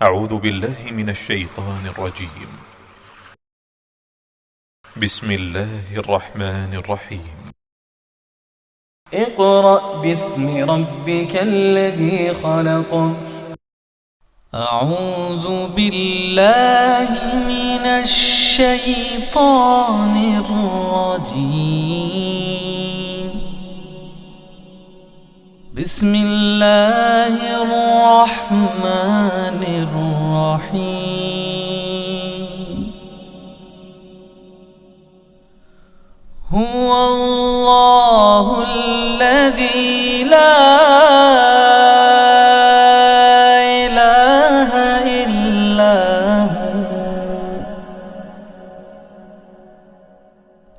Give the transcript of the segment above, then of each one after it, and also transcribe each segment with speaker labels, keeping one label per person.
Speaker 1: أعوذ بالله من الشيطان الرجيم. بسم الله الرحمن الرحيم.
Speaker 2: اقرأ باسم ربك الذي خلق. أعوذ بالله من الشيطان الرجيم. بسم الله الرحمن الرحيم. هو الله الذي لا إله إلا هو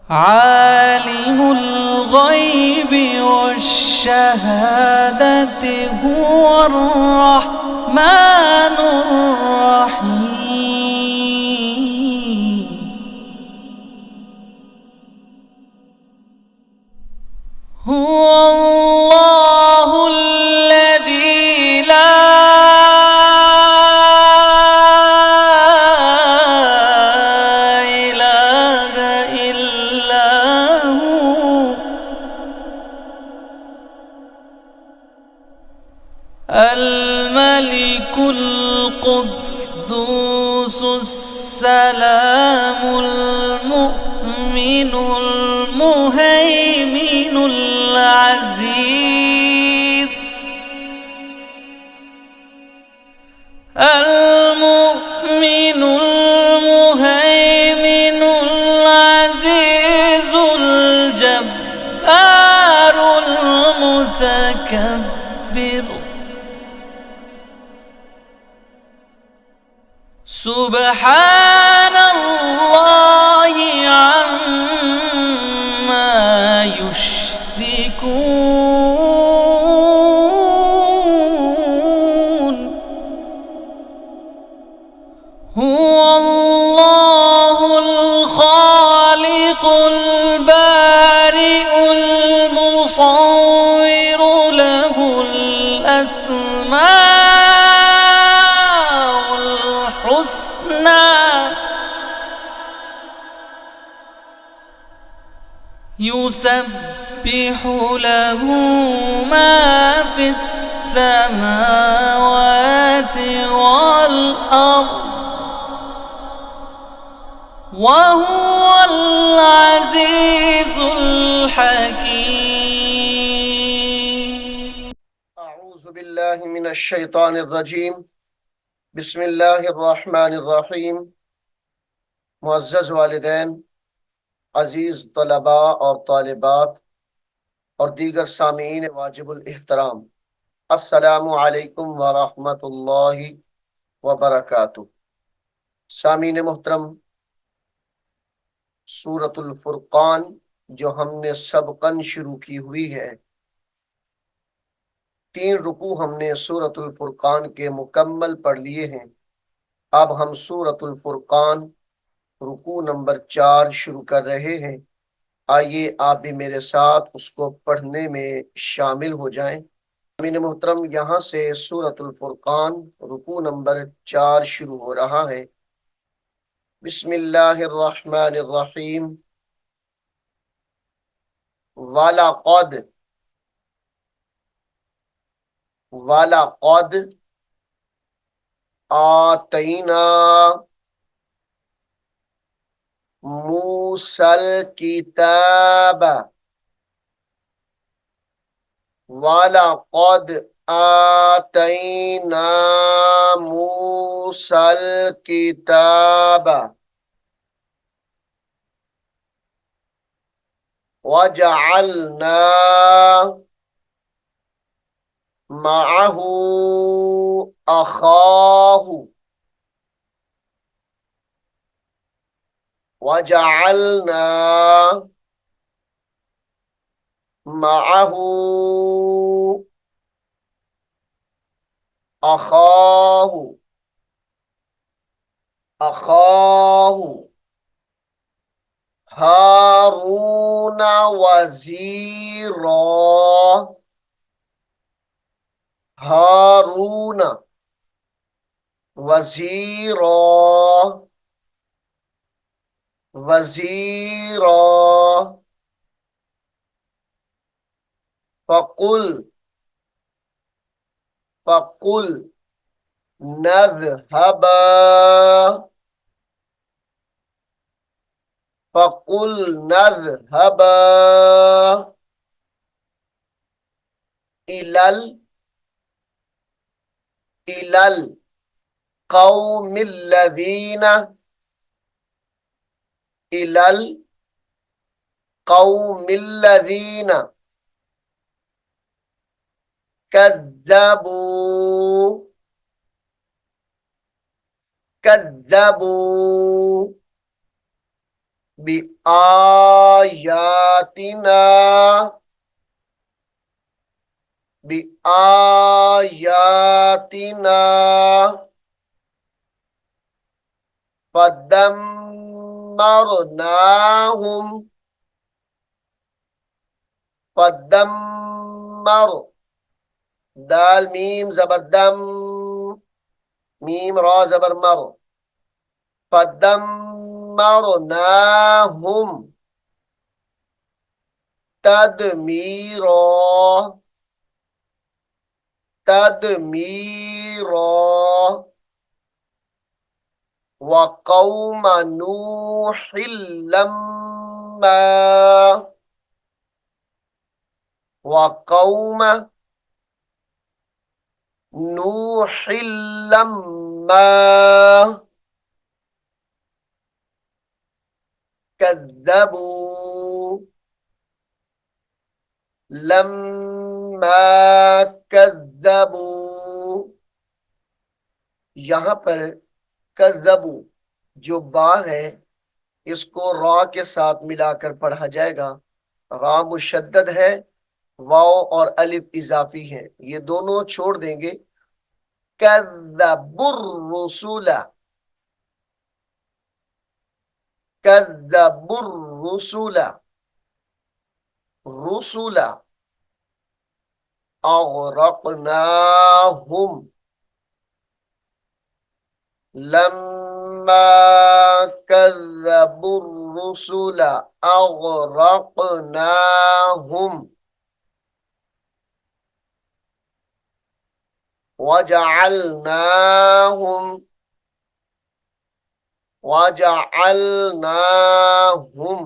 Speaker 2: عالم الغيب والشهادة هو الرحمن الرحيم. هو الله الذي لا إله إلا هو الملك القدوس السلام المؤمن المهيمن العزيز المؤمن المهيمن العزيز الجبار المتكبر. سبحان الله عما يشركون. هو الله الخالق البارئ المصور له الأسماء الحسنى يسبح له ما في السماوات والأرض وهو العزيز الحكيم.
Speaker 3: أعوذ بالله من الشيطان الرجيم. بسم الله الرحمن الرحیم. معزز والدین، عزیز طلباء اور طالبات اور دیگر سامعین واجب الاحترام، السلام علیکم ورحمۃ اللہ وبرکاتہ۔ سامعین محترم، سورۃ الفرقان جو ہم نے سبقاً شروع کی ہوئی ہے، 3 رکوع ہم نے سورۃ الفرقان کے مکمل پڑھ لیے ہیں۔ اب ہم سورۃ الفرقان رکوع نمبر 4 شروع کر رہے ہیں۔ آئیے آپ بھی میرے ساتھ اس کو پڑھنے میں شامل ہو جائیں۔ امین محترم، یہاں سے سورۃ الفرقان رکوع نمبر 4 شروع ہو رہا ہے۔ بسم اللہ الرحمن الرحیم۔ وَلَقَدْ وَلَقَدْ آتَيْنَا موسى الكتاب وَلَقَدْ آتَيْنَا موسى الكتاب وَجَعَلْنَا معه أخاه وَجَعَلْنَا معه أخاه هارون وزيرا. هارون वजीरा, वजीरा। फकुल, फकुल नज़हबा, फकुल नज़हबा इलल, इलल कौमिल्लज़ीना, इलल कौमिल्लज़ीना कज़्ज़बू, कज़्ज़बू बिआयातिना, बिआयातिना फदम्मरनाहुम, फदम्मर, दाल मीम जबर दम, मीम रा जबर मर, फदम्मरनाहुम तदमीरा, तदमीरा वक़ौम नूहिल लम्मा, वक़ौम नूहिल लम्मा कज़्ज़बू, लम्मा कज़्ज़बू। यहां पर कज़्ज़बू जो बा है इसको रा के साथ मिलाकर पढ़ा जाएगा। रा मुशद्दद है, वाव और अलिफ इजाफी है, ये दोनों छोड़ देंगे। कज़्ज़बुर रुसुला, कज़्ज़बुर रुसुला, रुसुला अग़रक़नाहुम, लम्मा कज़्ज़बुर रुसुला अग़रक़नाहुम वजअलनाहुम, वजअलनाहुम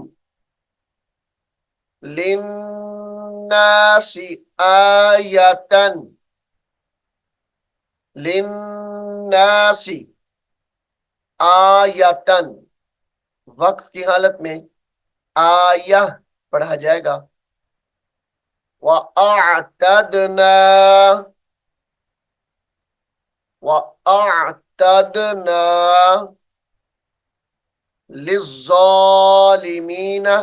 Speaker 3: लिन्नासि आयतन, लिन्नासि आयतन, वक्फ की हालत में आया पढ़ा जाएगा। वअअतदना, वअअतदना लिज़्ज़ालिमीना,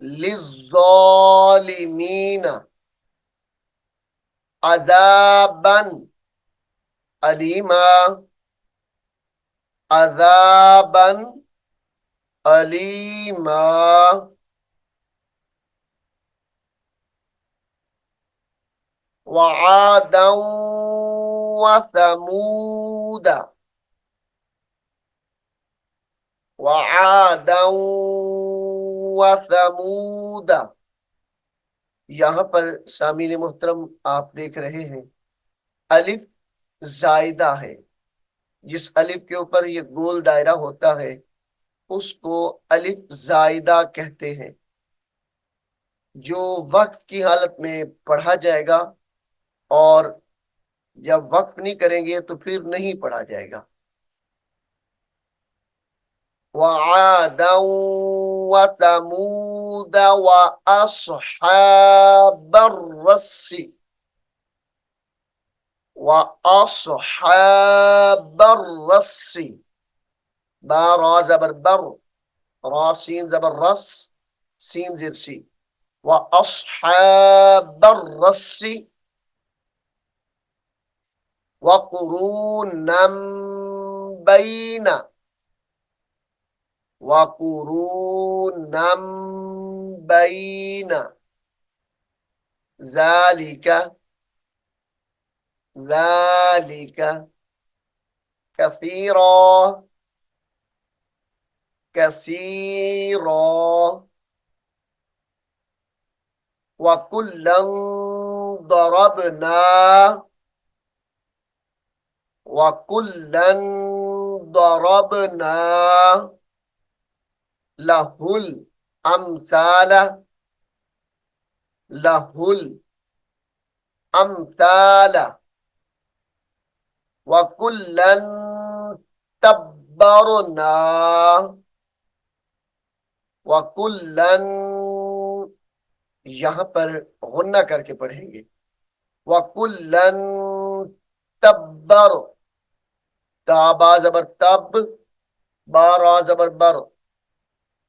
Speaker 3: लिज़्ज़ालिमीना अज़ाबन अलीमा, अज़ाबन अलीमा वआदन वसमूद, वआदन वसमूद। यहां पर सामीन मुहतरम आप देख रहे हैं अलिफ जायदा है, जिस अलिफ के ऊपर ये गोल दायरा होता है उसको अलिफ जायदा कहते हैं, जो वक्त की हालत में पढ़ा जाएगा और जब वक्त नहीं करेंगे तो फिर नहीं पढ़ा जाएगा। वआदन वसमूद वअस्हाबर रस्सी, वअस्हाबर रस्सी, बा रा जबर बर, रा सीन जबर रस, सीन जिर सी, वअस्हाबर रस्सी वक़ुरूनम बैना, वक़ुरूनम बैना ज़ालिका, ज़ालिका कसीरा कसीरा वकुल्लन दरबना वकुल्लन दरबना लहुल अमसाल लहुल अमसाल वकुल्लन तब्बरना वकुल्लन, यहां पर गुन्ना करके पढ़ेंगे। वकुल्लन तब्बर, ताबा जबर तब, बारा जबर बर,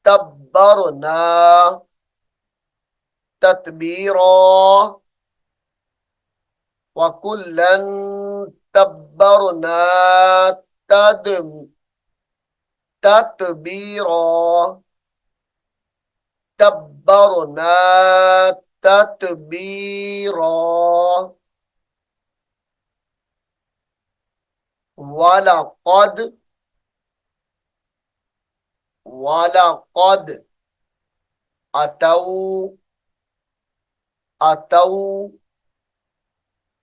Speaker 3: तब्बरना तत्बीरा वकुल्लन तब्बरना तत्बीरा तब्बरना तत्बीरा वलक़द वलक़द अतौ अतौ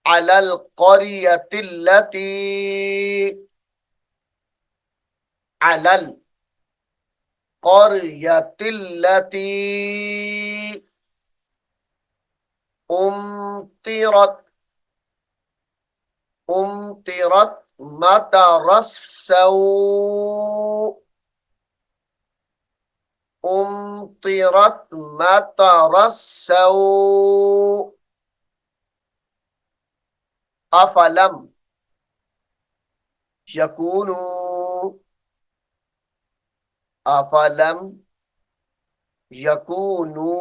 Speaker 3: अलल क़रियतिल्लती अलल क़रियतिल्लती उम्तिरत उम्तिरत मतरस्सौ उम्तिरत मतरस्सौ अफलम यकूनु अफलम यकूनु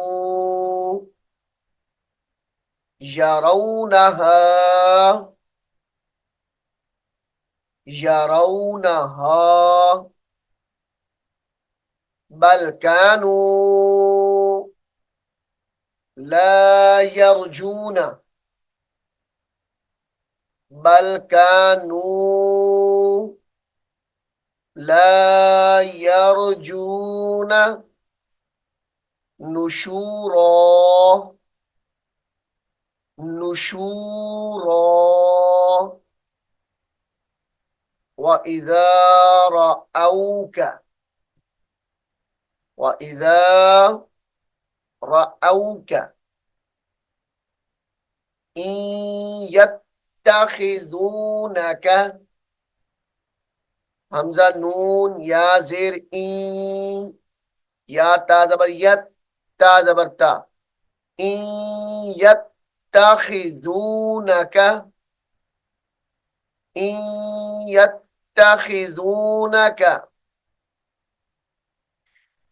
Speaker 3: यरौनहा यरौनहा बल कानू ला यरजून बल कानू ला यरजून नुशूरा नुशूरा वइज़ा रअौक वइज़ा रअौक इन यत्तखिज़ूनक हमजा नून या ज़ेर इन या ता ज़बर यत ता ज़बर ता इन यत्तखिज़ूनक इन यत्तखिज़ूनक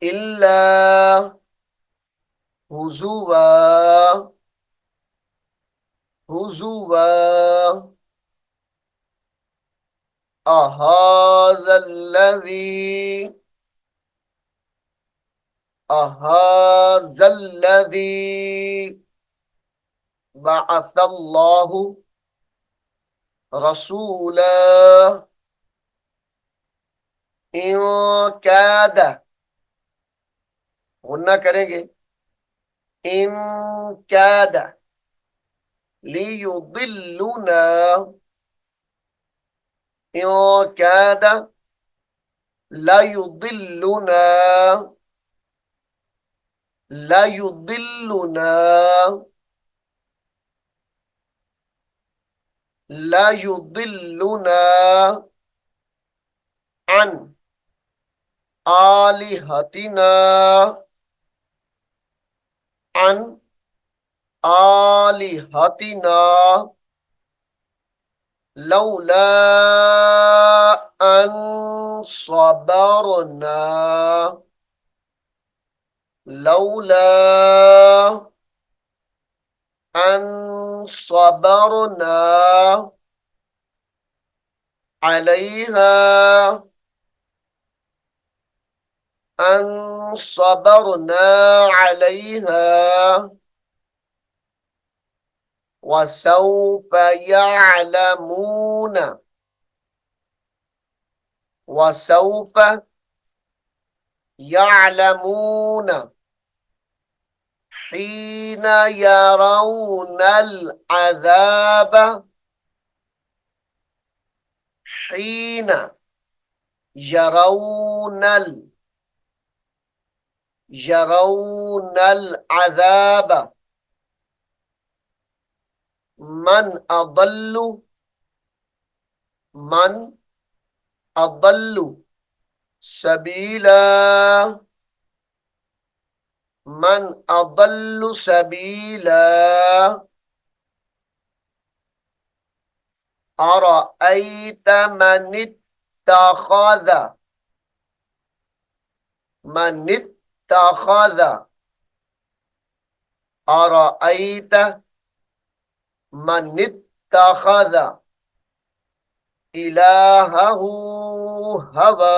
Speaker 3: इल्ला हुज़ुवा हुज़ुवा अहाज़ल्लज़ी बअसल्लाहु रसूला इन काद, गुन्ना करेंगे, इन काद लियुदिल्लुना इन काद लायुदिल्लुना लायुदिल्लुना लायुदिल्लुना अन आलिहतिना अन आलिहतिना लौला अन सबरना लौला अन सबरना अलैहा अन सबरना अलैहा वसौफ यअलमून वसौफ यअलमून हीन यरौनल अज़ाब हीन यरौनल अज़ाब मन अदल्लु सबीला मन अदल्लु सबीला अरअयत मन इत्तखज़ अरअयत मन इत्तखज़ इलाहहु हवा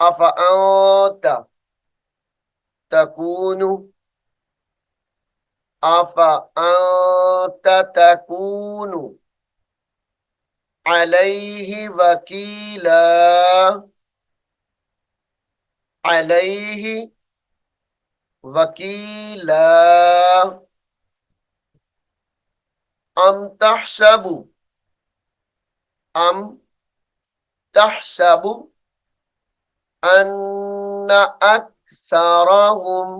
Speaker 3: अफ़अंत तकूनु अलैहि वकीला अम तहसबु अन्न अक्सरहुम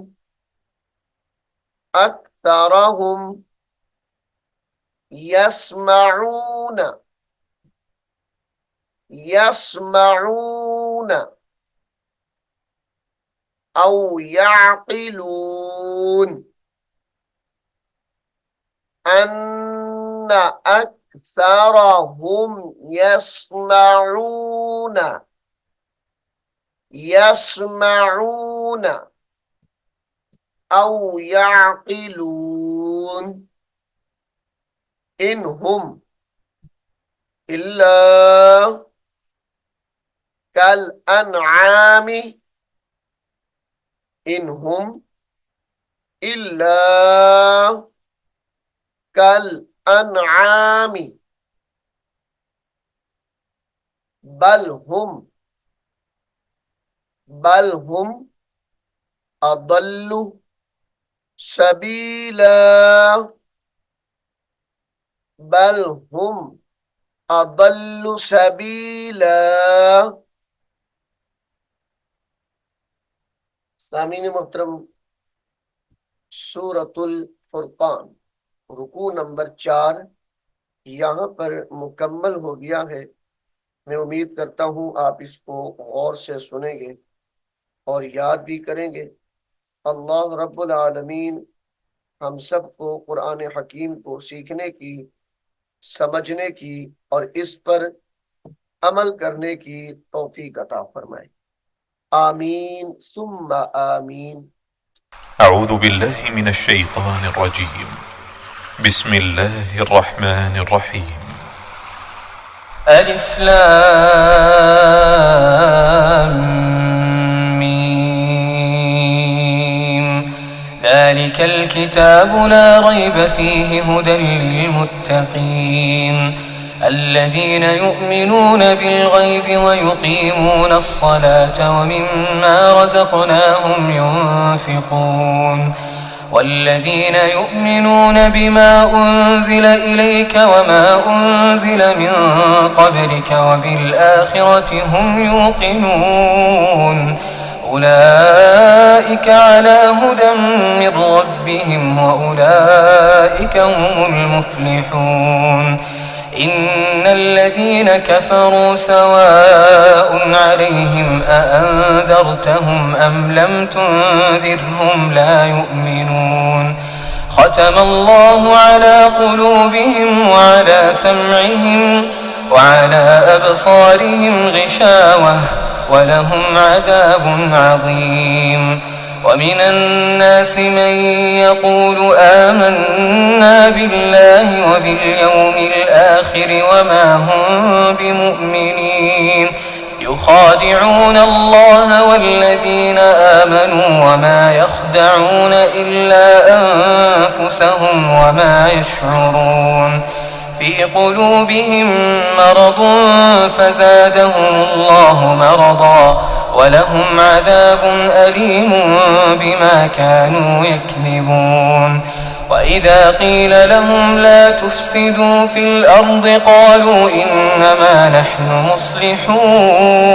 Speaker 3: यस्मऊन औ याक़िलून अन्न अक्सरहुम यस्मऊन औ याक़िलून इनहुम इल्ला कल अनआमी इनहुम इल्ला कल अनआमी बल हुम अदल्लु सबीला बल हुम अदल्लु सबीला। सामीन मोहतरम, सूरतुल फुरकान रुकू नंबर 4 यहाँ पर मुकम्मल हो गया है। मैं उम्मीद करता हूँ आप इसको गौर से सुनेंगे और याद भी करेंगे। अल्लाह रब्बुल आलमीन हम सबको कुरान हकीम को सीखने की, समझने की और इस पर अमल करने की तौफीक अता फरमाए। आमीन सुम्मा आमीन।
Speaker 1: أعوذ بالله من الشيطان الرجيم بسم الله الرحمن الرحيم
Speaker 2: ألف لام ميم ذلك الكتاب لا ريب فيه هدى للمتقين الذين يؤمنون بالغيب ويقيمون الصلاة ومما رزقناهم ينفقون والذين يؤمنون بما أنزل إليك وما أنزل من قبلك وبالآخرة هم يوقنون أولئك على هدى من ربهم وأولئك هم المفلحون إن الذين كفروا سواء عليهم أأنذرتهم أم لم تنذرهم لا يؤمنون ختم الله على قلوبهم وعلى سمعهم وعلى أبصارهم غشاوة ولهم عذاب عظيم ومن الناس من يقول آمنا بالله وباليوم الآخر وما هم بمؤمنين يخادعون الله والذين آمنوا وما يخدعون إلا أنفسهم وما يشعرون في قلوبهم مرض فزادهم الله مرضا ولهم عذاب أليم بما كانوا يكذبون وإذا قيل لهم لا تفسدوا في الأرض قالوا إنما نحن مصلحون